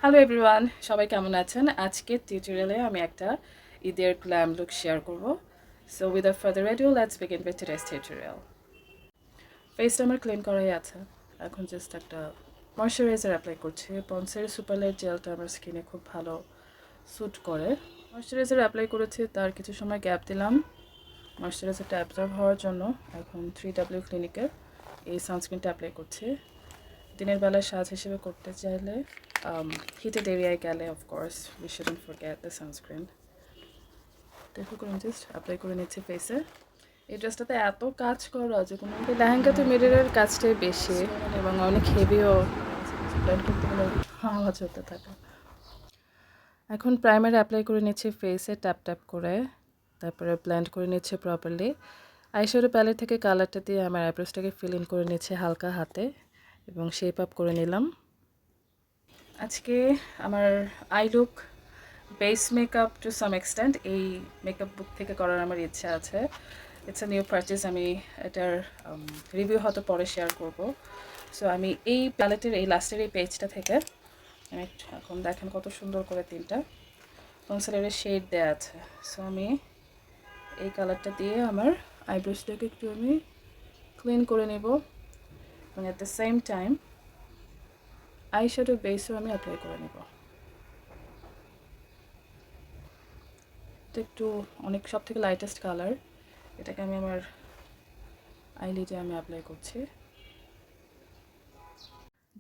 Hello everyone, সবাই কেমন আছেন? আজকের টিউটোরিয়ালে আমি একটা ঈদের গ্ল্যাম লুক শেয়ার করব। So without further ado let's begin with today's tutorial. ফেসটা আমার ক্লিন করাই আছে। এখন জাস্ট একটা ময়শ্চারাইজার অ্যাপ্লাই করছি। পন্সের সুপারলাইট জেলটা আমার স্কিনে খুব ভালো স্যুট করে। ময়শ্চারাইজার অ্যাপ্লাই করেছি, তার কিছু সময় গ্যাপ দিলাম ময়শ্চারাইজারটা অ্যাবজর্ব হওয়ার জন্য। এখন 3W ক্লিনিকের এই সানস্ক্রিনটা অ্যাপ্লাই করছি। দিনের বেলায় সাজ হিসেবে করতে চাইলে হিটেড এরিয়ায় গেলে of course we shouldn't forget the sunscreen. দেখো করে জাস্ট অ্যাপ্লাই করে নিচ্ছি ফেসে। এই ড্রেসটাতে এত কাজ করা যে কোনো লেহেঙ্গাতে মিররের কাজটাই বেশি এবং অনেক হেভিও, ব্লেন্ড করতে গেলে আওয়াজ হতে থাকে। এখন প্রাইমার অ্যাপ্লাই করে নিচ্ছি ফেসে ট্যাপ ট্যাপ করে, তারপরে ব্লেন্ড করে নিচ্ছে প্রপারলি। আইশ্যাডো প্যালেট থেকে কালারটা দিয়ে আমার আইব্রোসটাকে ফিল ইন করে নিচ্ছে হালকা হাতে এবং শেপ আপ করে নিলাম। আজকে আমার eye look base makeup to some extent এই মেকআপ বুক থেকে করার আমার ইচ্ছা আছে। It's a new purchase. আমি এটার রিভিউ হয়তো পরে শেয়ার করব। সো আমি এই প্যালেটের এই লাস্টের এই পেজটা থেকে আমি এখন দেখেন কত সুন্দর করে তিনটা কনসিলারের শেড দেওয়া আছে। সো আমি এই কালারটা দিয়ে আমার আইব্রোসটাকে একটু আমি ক্লিন করে নেব এবং at the same time eyeshadow বেসও আমি অ্যাপ্লাই করে নেব। এটা একটু অনেক সব থেকে লাইটেস্ট কালার, এটাকে আমি আমার আইলিডে আমি অ্যাপ্লাই করছি।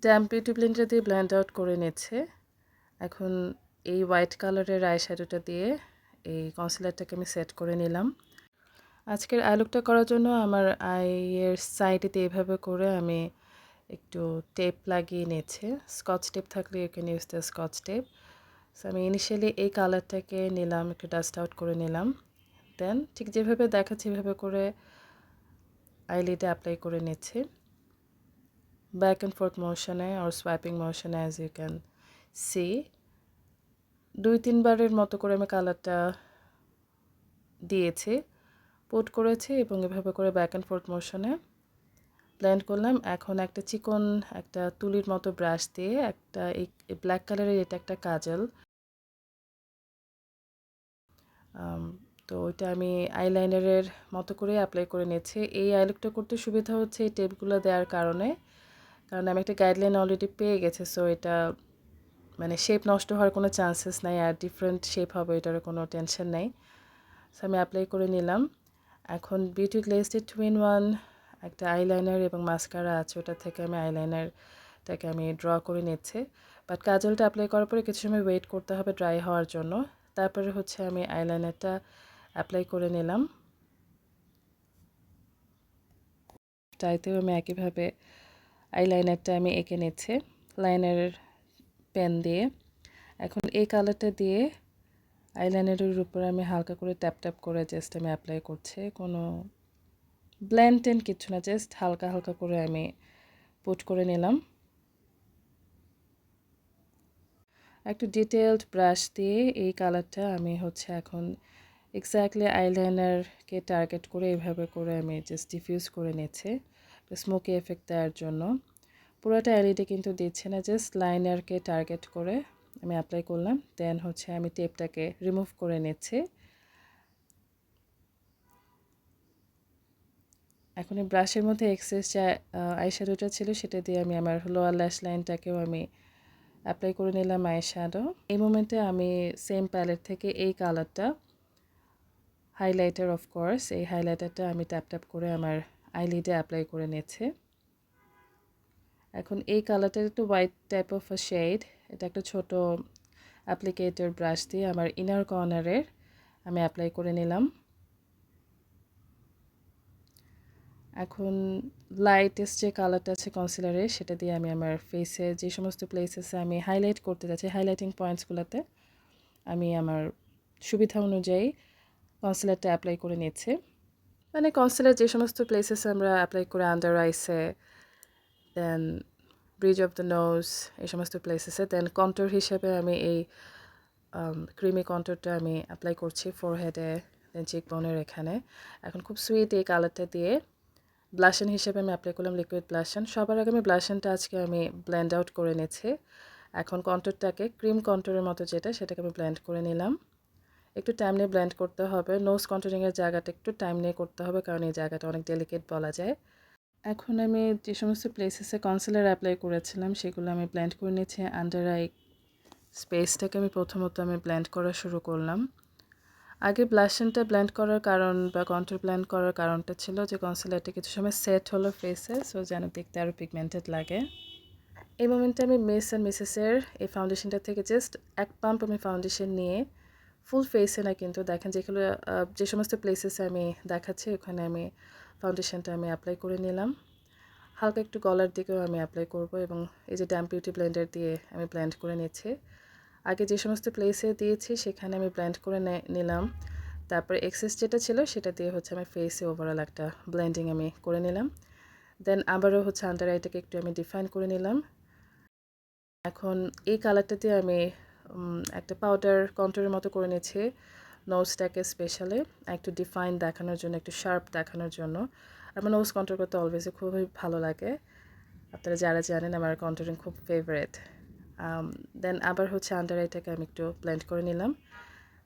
ড্যাম্প বিউটি ব্লেন্ডার দিয়ে ব্লেন্ড আউট করে নিচ্ছে। এখন এই হোয়াইট কালারের আই শ্যাডোটা দিয়ে এই কনসিলারটাকে আমি সেট করে নিলাম। আজকের আই লুকটা করার জন্য আমার আইয়ের সাইডেতে এভাবে করে আমি একটু টেপ লাগিয়ে নিয়েছি। স্কচ টেপ থাকলে you can use the scotch tape. So আমি ইনিশিয়ালি এই কালারটাকে নিলাম, একটু ডাস্ট আউট করে নিলাম। দেন ঠিক যেভাবে দেখাচ্ছি এভাবে করে আইলিডে অ্যাপ্লাই করে নিচ্ছি ব্যাক অ্যান্ড ফোর্থ মোশনে আর সোয়াইপিং মোশনে অ্যাজ ইউ ক্যান সি। 2-3 বারের মতো করে আমি কালারটা দিয়েছি, পুট করেছি এবং এভাবে করে ব্যাক অ্যান্ড ফোর্থ মোশনে ব্লেন্ড করলাম। এখন একটা চিকন একটা তুলির মতো ব্রাশ দিয়ে একটা এই ব্ল্যাক কালারের এটা একটা কাজল, তো ওইটা আমি আইলাইনারের মতো করে অ্যাপ্লাই করে নিয়েছি। এই আইলুকটা করতে সুবিধা হচ্ছে এই টেপগুলো দেওয়ার কারণে, কারণ আমি একটা গাইডলাইন অলরেডি পেয়ে গেছি। সো এটা মানে শেপ নষ্ট হওয়ার কোনো চান্সেস নাই, আর ডিফারেন্ট শেপ হবে এটার কোনো টেনশন নেই। সো আমি অ্যাপ্লাই করে নিলাম। এখন বিউটি গ্লেজের 2-in-1 একটা আইলাইনার এবং মাস্কারা আছে, ওটা থেকে আমি আইলাইনারটাকে আমি ড্র করে নিচ্ছি। বাট কাজলটা অ্যাপ্লাই করার পরে কিছু সময় ওয়েট করতে হবে ড্রাই হওয়ার জন্য। তারপরে হচ্ছে আমি আইলাইনারটা অ্যাপ্লাই করে নিলাম। চাইতেও আমি একইভাবে আইলাইনারটা আমি এঁকে নিচ্ছি লাইনারের পেন দিয়ে। এখন এই কালারটা দিয়ে আইলাইনারের উপর আমি হালকা করে ট্যাপ ট্যাপ করে জাস্ট আমি অ্যাপ্লাই করছি, কোনো ব্লেন্ড টেন কিছু না, জাস্ট হালকা হালকা করে আমি পুট করে নিলাম। একটু ডিটেলড ব্রাশ দিয়ে এই কালারটা আমি হচ্ছে এখন এক্স্যাক্টলি আইলাইনারকে টার্গেট করে এইভাবে করে আমি জাস্ট ডিফিউজ করে নিচ্ছি স্মোকি এফেক্ট দেওয়ার জন্য। পুরোটা আইলিডে কিন্তু দিচ্ছে না, জাস্ট লাইনারকে টার্গেট করে আমি অ্যাপ্লাই করলাম। দেন হচ্ছে আমি টেপটাকে রিমুভ করে নিচ্ছি। এখন এই ব্রাশের মধ্যে এক্সেস যে আইশ্যাডোটা ছিল সেটা দিয়ে আমি আমার লোয়ার ল্যাশ লাইনটাকেও আমি অ্যাপ্লাই করে নিলাম আইশ্যাডো। এই মোমেন্টে আমি সেম প্যালেট থেকে এই কালারটা হাইলাইটার, অফকোর্স এই হাইলাইটারটা আমি ট্যাপ ট্যাপ করে আমার আইলিডে অ্যাপ্লাই করে নিচ্ছি। এখন এই কালারটা একটু white type of a shade, এটা একটা ছোট অ্যাপ্লিকেটর ব্রাশ দিয়ে আমার ইনার কর্নারের আমি অ্যাপ্লাই করে নিলাম। এখন লাইটেস্ট যে কালারটা আছে কনসিলারের সেটা দিয়ে আমি আমার ফেসে যে সমস্ত প্লেসেসে আমি হাইলাইট করতে যাচ্ছি, হাইলাইটিং পয়েন্টসগুলোতে আমি আমার সুবিধা অনুযায়ী কনসিলারটা অ্যাপ্লাই করে নিচ্ছি। মানে কনসিলার যে সমস্ত প্লেসেসে আমরা অ্যাপ্লাই করে আন্ডার আইসে, দেন ব্রিজ অফ দ্য নোজ, এই সমস্ত প্লেসেসে। দেন কন্ট্যুর হিসেবে আমি এই ক্রিমি কন্ট্যুরটা আমি অ্যাপ্লাই করছি ফোরহেডে, দেন চিকবোনের এখানে। এখন খুব সুইট এই কালারটা দিয়ে ব্লাশন হিসেবে আমি অ্যাপ্লাই করলাম লিকুইড ব্লাশন। সবার আগে আমি ব্লাশনটা আজকে আমি ব্লেন্ড আউট করে নিচ্ছি। এখন কন্ট্যুরটাকে ক্রিম কন্ট্যুরের মতো যেটা সেটাকে আমি ব্লেন্ড করে নিলাম। একটু টাইম নিয়ে ব্লেন্ড করতে হবে। নোজ কন্ট্যুরিংয়ের জায়গাটা একটু টাইম নিয়ে করতে হবে, কারণ এই জায়গাটা অনেক ডেলিকেট বলা যায়। এখন আমি যে সমস্ত প্লেসেসে কনসিলার অ্যাপ্লাই করেছিলাম সেগুলো আমি ব্লেন্ড করে নিয়েছি। আন্ডার আই স্পেসটাকে প্রথমত আমি ব্লেন্ড করা শুরু করলাম। আগে ব্লাশনটা ব্লেন্ড করার কারণ বা কন্ট্যুর ব্লেন্ড করার কারণটা ছিল যে কনসিলারটা কিছু সময় সেট হলো ফেসে, সো যেন দেখতে আরও পিগমেন্টেড লাগে। এই মোমেন্টে আমি মিস অ্যান্ড মিসেসের এই ফাউন্ডেশনটা থেকে জাস্ট এক পাম্প আমি ফাউন্ডেশন নিয়ে ফুল ফেসে না, কিন্তু দেখেন যেগুলো যে সমস্ত প্লেসেসে আমি দেখাচ্ছি ওখানে আমি ফাউন্ডেশনটা আমি অ্যাপ্লাই করে নিলাম। হালকা একটু গলার দিকেও আমি অ্যাপ্লাই করব এবং এই যে ড্যাম্প বিউটি ব্লেন্ডার দিয়ে আমি ব্লেন্ড করে নিচ্ছি। আগে যে সমস্ত প্লেসে দিয়েছি সেখানে আমি ব্লেন্ড করে নিলাম, তারপরে এক্সেস যেটা ছিল সেটা দিয়ে হচ্ছে আমি ফেসে ওভারঅল একটা ব্লেন্ডিং আমি করে নিলাম। দেন আবারও হচ্ছে আন্ডার আইটাকে একটু আমি ডিফাইন করে নিলাম। এখন এই কালারটা দিয়ে আমি একটা পাউডার কন্ট্যুরের মতো করে নিয়েছি নোজটাকে, স্পেশালি একটু ডিফাইন দেখানোর জন্য, একটু শার্প দেখানোর জন্য। আমার নোজ কন্ট্যুর করতে অলওয়েজই খুবই ভালো লাগে, আপনারা যারা জানেন আমার কন্ট্যুরিং খুব ফেভারিট। দেন আবার হচ্ছে আন্ডার আইটাকে আমি একটু ব্লেন্ড করে নিলাম।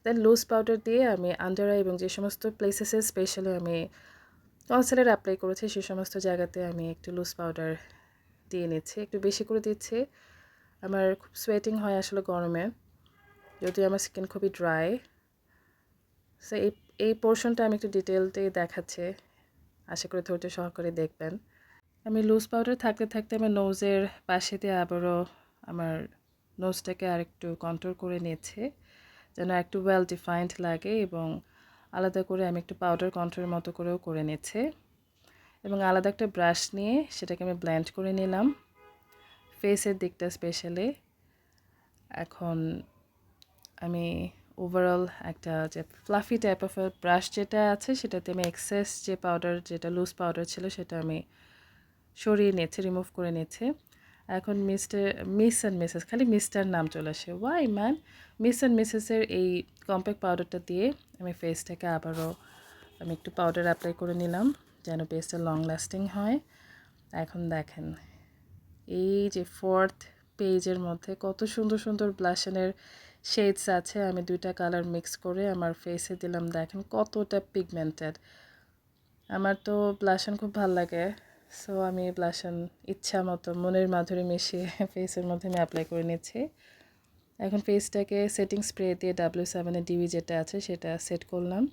দেন লুজ পাউডার দিয়ে আমি আন্ডার আই এবং যে সমস্ত প্লেসেসে স্পেশালি আমি কনসিলার অ্যাপ্লাই করেছি সে সমস্ত জায়গাতে আমি একটু লুজ পাউডার দিয়ে নিচ্ছি, একটু বেশি করে দিচ্ছি। আমার খুব সোয়েটিং হয় আসলে গরমে, যদিও আমার স্কিন খুবই ড্রাই, সো এই পোর্শনটা আমি একটু ডিটেলতে দেখাচ্ছি, আশা করি ধৈর্য সহকারে দেখবেন। আমি লুজ পাউডার থাকতে থাকতে আমার নোজের পাশে দিয়ে আবারও আমার নোজটাকে আরেকটু কন্ট্রোল করে নিয়েছি যেন একটু ওয়েল ডিফাইন্ড লাগে, এবং আলাদা করে আমি একটু পাউডার কন্ট্রোলের মতো করেও করে নিচ্ছি এবং আলাদা একটা ব্রাশ নিয়ে সেটাকে আমি ব্লেন্ড করে নিলাম ফেসের দিকটা স্পেশালি। এখন আমি ওভারঅল একটা যে ফ্লাফি টাইপ অফ ব্রাশ যেটা আছে সেটাতে আমি এক্সেস যে পাউডার, যেটা লুজ পাউডার ছিল সেটা আমি সরিয়ে নিয়েছি, রিমুভ করে নিয়েছি। এখন মিস অ্যান্ড মিসেস, খালি মিস্টার নাম চলে আসে, ওয়াই ম্যান। মিস অ্যান্ড মিসেসের এই কম্প্যাক্ট পাউডারটা দিয়ে আমি ফেসটাকে আবারও আমি একটু পাউডার অ্যাপ্লাই করে নিলাম যেন ফেসটা লং লাস্টিং হয়। এখন দেখেন এই যে ফোর্থ পেজের মধ্যে কত সুন্দর সুন্দর ব্লাশনের শেডস আছে, আমি দুইটা কালার মিক্স করে আমার ফেসে দিলাম, দেখেন কতটা পিগমেন্টেড। আমার তো ব্লাশন খুব ভালো লাগে, সো আমি ব্লাশন ইচ্ছা মতো মনের মাধুরী মিশিয়ে ফেসের মধ্যে আমি অ্যাপ্লাই করে নিচ্ছি। এখন ফেসটাকে সেটিং স্প্রে দিয়ে W7-এর ডিউই যেটা আছে সেটা সেট করলাম।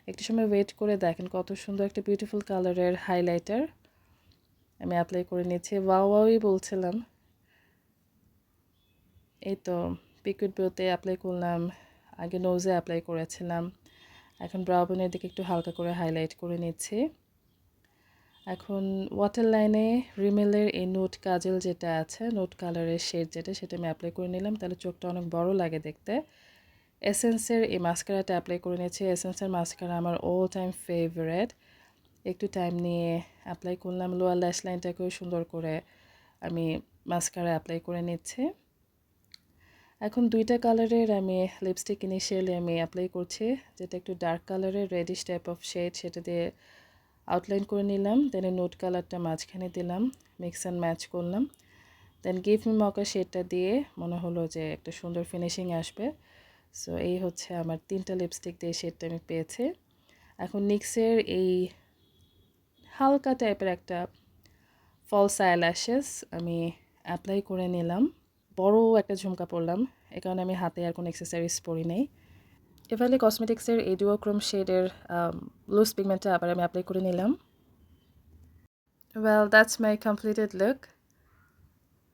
একটু সময় ওয়েট করে দেখেন কত সুন্দর একটা বিউটিফুল কালারের হাইলাইটার আমি অ্যাপ্লাই করে নিচ্ছি। ওয়াওই বলছিলাম। এই তো পিকুইট ব্রোতে অ্যাপ্লাই করলাম, আগে নোজে অ্যাপ্লাই করেছিলাম, এখন ব্রাউ বোনের দিকে একটু হালকা করে হাইলাইট করে নিচ্ছি। এখন ওয়াটার লাইনে রিমেলের এই নোট কাজল যেটা আছে, নোট কালারের শেড যেটা, সেটা আমি অ্যাপ্লাই করে নিলাম, তাহলে চোখটা অনেক বড় লাগে দেখতে। এসেন্সের এই মাস্কারাটা অ্যাপ্লাই করে নিয়েছি। এসেন্সের মাস্কারা আমার অল টাইম ফেভারিট। একটু টাইম নিয়ে অ্যাপ্লাই করলাম, লোয়ার ল্যাশ লাইনটাকেও সুন্দর করে আমি মাস্কারা অ্যাপ্লাই করে নিচ্ছি। এখন দুইটা কালারের আমি লিপস্টিক ইনিশিয়ালি আমি অ্যাপ্লাই করছি, যেটা একটু ডার্ক কালারের রেডিশ টাইপ অফ শেড, সেটা দিয়ে আউটলাইন করে নিলাম। দেন নোট কালারটা মাঝখানে দিলাম, মিক্স অ্যান্ড ম্যাচ করলাম। দেন গিভ মি মকা শেডটা দিয়ে মনে হলো যে একটা সুন্দর ফিনিশিং আসবে। সো এই হচ্ছে আমার তিনটা লিপস্টিক দিয়ে শেডটা আমি পেয়েছি। এখন নিক্সের এই হালকা টাইপের একটা ফলস আইল্যাশেস আমি অ্যাপ্লাই করে নিলাম। বড় একটা ঝুমকা পরলাম, এ কারণে আমি হাতে আর কোনো অ্যাক্সেসরিজ পরি নেই। এভাবে কসমেটিক্সের এই ডুওক্রোম শেডের লুজ পিগমেন্টটা আবার আমি অ্যাপ্লাই করে নিলাম। Well, that's my completed look.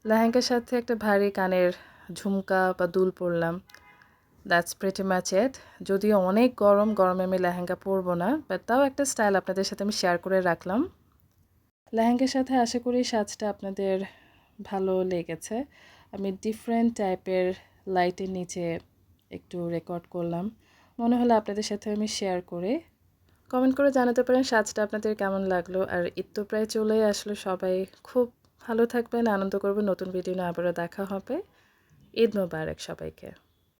লেহেঙ্গার সাথে একটা ভারী কানের ঝুমকা বা দুল পরলাম, দ্যাটস প্রিটি মাচ ইট। যদিও অনেক গরমে আমি লেহেঙ্গা পরবো না, বাট তাও একটা স্টাইল আপনাদের সাথে আমি শেয়ার করে রাখলাম। লেহেঙ্গার সাথে আশা করি সাজটা আপনাদের ভালো লেগেছে। আমি ডিফারেন্ট টাইপের লাইটের নিচে একটু রেকর্ড করলাম, মনে হলো আপনাদের সাথে আমি শেয়ার করে। কমেন্ট করে জানাতে পারেন সাজটা আপনাদের কেমন লাগলো। আর ঈদ তো প্রায় চলেই আসলো, সবাই খুব ভালো থাকবেন, আনন্দ করবেন। নতুন ভিডিও নিয়ে আবারও দেখা হবে। ঈদ মোবারক সবাইকে।